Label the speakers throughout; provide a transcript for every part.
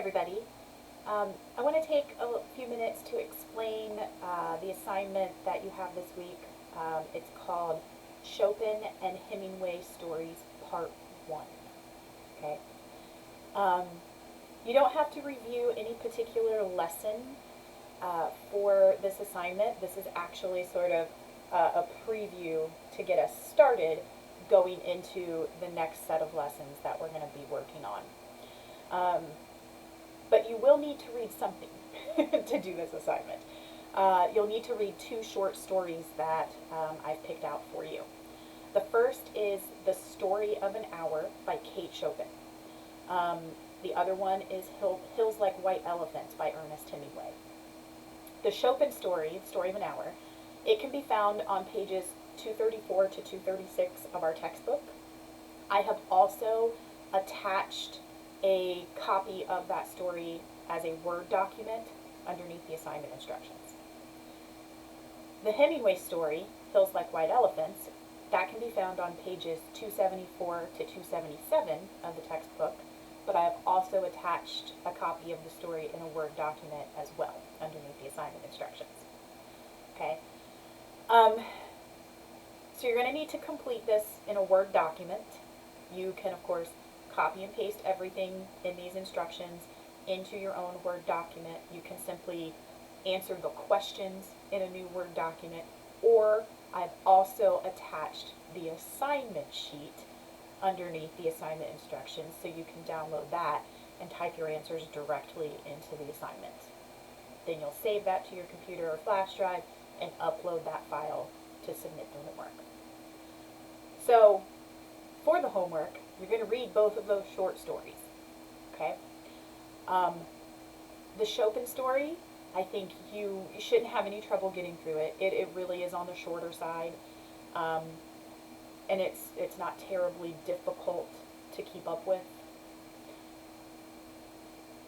Speaker 1: everybody. I want to take a few minutes to explain the assignment that you have this week. It's called Chopin and Hemingway Stories Part 1. Okay. You don't have to review any particular lesson for this assignment. This is actually sort of a preview to get us started going into the next set of lessons that we're going to be working on. But you will need to read something to do this assignment. You'll need to read two short stories that I've picked out for you. The first is The Story of an Hour by Kate Chopin. The other one is Hills Like White Elephants by Ernest Hemingway. The Chopin story, The Story of an Hour, it can be found on pages 234 to 236 of our textbook. I have also attached a copy of that story as a Word document underneath the assignment instructions. The Hemingway story, Hills Like White Elephants, that can be found on pages 274 to 277 of the textbook, but I have also attached a copy of the story in a Word document as well underneath the assignment instructions. Okay. So you're going to need to complete this in a Word document. You can, of course, copy and paste everything in these instructions into your own Word document. You can simply answer the questions in a new Word document, or I've also attached the assignment sheet underneath the assignment instructions, so you can download that and type your answers directly into the assignment. Then you'll save that to your computer or flash drive and upload that file to submit the homework. So, for the homework, you're going to read both of those short stories, okay? The Chopin story, I think you shouldn't have any trouble getting through it. It really is on the shorter side, and it's not terribly difficult to keep up with.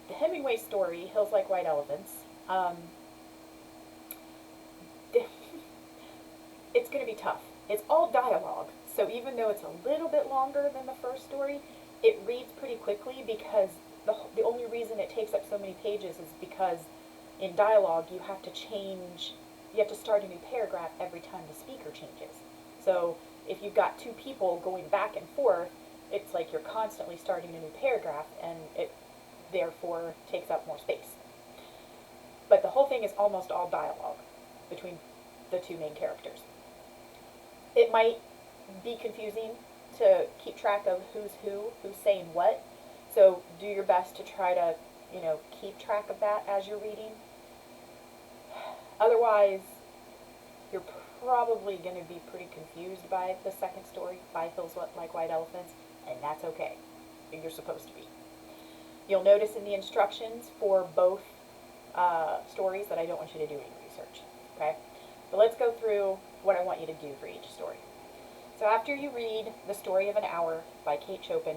Speaker 1: The Hemingway story, Hills Like White Elephants, it's going to be tough. It's all dialogue, so even though it's a little bit longer than the first story, it reads pretty quickly because the only reason it takes up so many pages is because in dialogue you have to start a new paragraph every time the speaker changes. So if you've got two people going back and forth, it's like you're constantly starting a new paragraph, and it therefore takes up more space. But the whole thing is almost all dialogue between the two main characters. It might be confusing to keep track of who's saying what, so do your best to try to, keep track of that as you're reading. Otherwise, you're probably going to be pretty confused by the second story, by Hills Like White Elephants, and that's okay. You're supposed to be. You'll notice in the instructions for both stories that I don't want you to do any research, okay? But let's go through what I want you to do for each story. So after you read The Story of an Hour by Kate Chopin,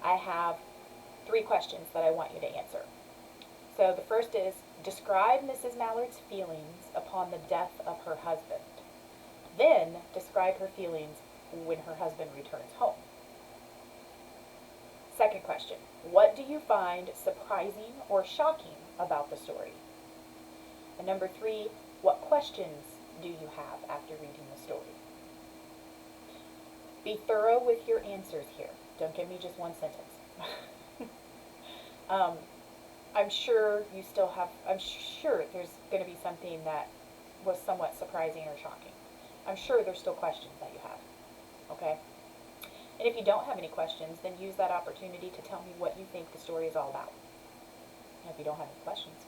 Speaker 1: I have 3 questions that I want you to answer. So the first is, describe Mrs. Mallard's feelings upon the death of her husband. Then describe her feelings when her husband returns home. Second question, what do you find surprising or shocking about the story? And number 3, what questions do you have after reading the story? Be thorough with your answers here. Don't give me just one sentence. I'm sure there's going to be something that was somewhat surprising or shocking. I'm sure there's still questions that you have, okay? And if you don't have any questions, then use that opportunity to tell me what you think the story is all about. And if you don't have any questions,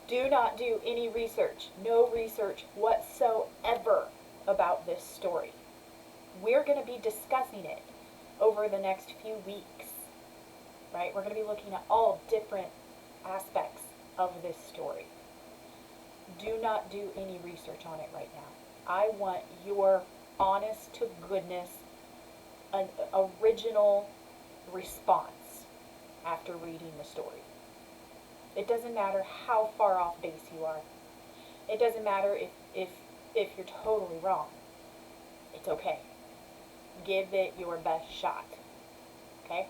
Speaker 1: do not do any research, no research whatsoever about this story. We're going to be discussing it over the next few weeks, right? We're going to be looking at all different aspects of this story. Do not do any research on it right now. I want your honest to goodness, an original response after reading the story. It doesn't matter how far off base you are. It doesn't matter if you're totally wrong. It's okay. Give it your best shot. Okay?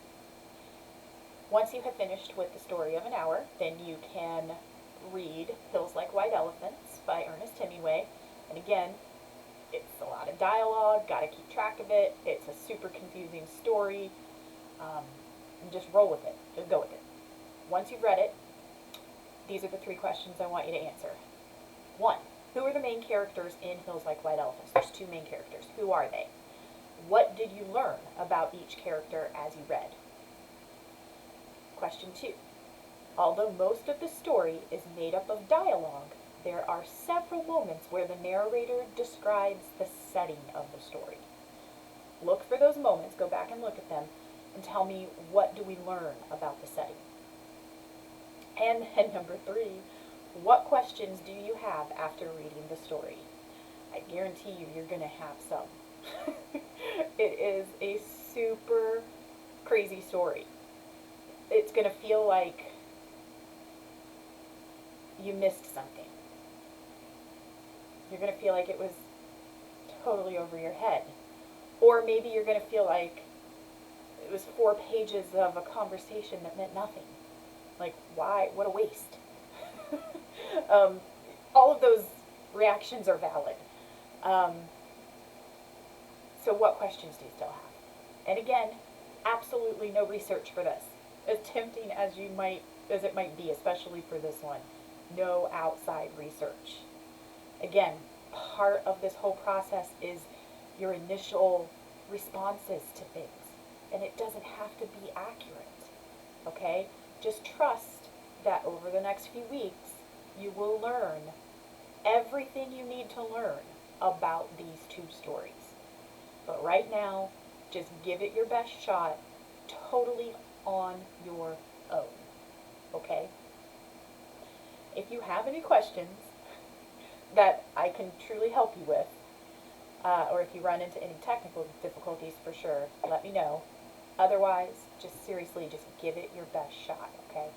Speaker 1: Once you have finished with the story of an hour, then you can read Hills Like White Elephants by Ernest Hemingway. And again, it's a lot of dialogue, got to keep track of it. It's a super confusing story. And just roll with it. Just go with it. Once you've read it, these are the 3 questions I want you to answer. 1. Who are the main characters in Hills Like White Elephants? There's 2 main characters. Who are they? What did you learn about each character as you read? Question 2. Although most of the story is made up of dialogue, there are several moments where the narrator describes the setting of the story. Look for those moments, go back and look at them, and tell me, what do we learn about the setting? And then number 3, what questions do you have after reading the story? I guarantee you, you're going to have some. It is a super crazy story. It's going to feel like you missed something. You're going to feel like it was totally over your head. Or maybe you're going to feel like it was 4 pages of a conversation that meant nothing. Like, why? What a waste. All of those reactions are valid. So what questions do you still have? And again, absolutely no research for this. As tempting as it might be, especially for this one, no outside research. Again, part of this whole process is your initial responses to things, and it doesn't have to be accurate, okay? Just trust that over the next few weeks, you will learn everything you need to learn about these 2 stories. But right now, just give it your best shot, totally on your own, okay? If you have any questions that I can truly help you with, or if you run into any technical difficulties, for sure, let me know. Otherwise, just seriously, just give it your best shot, okay?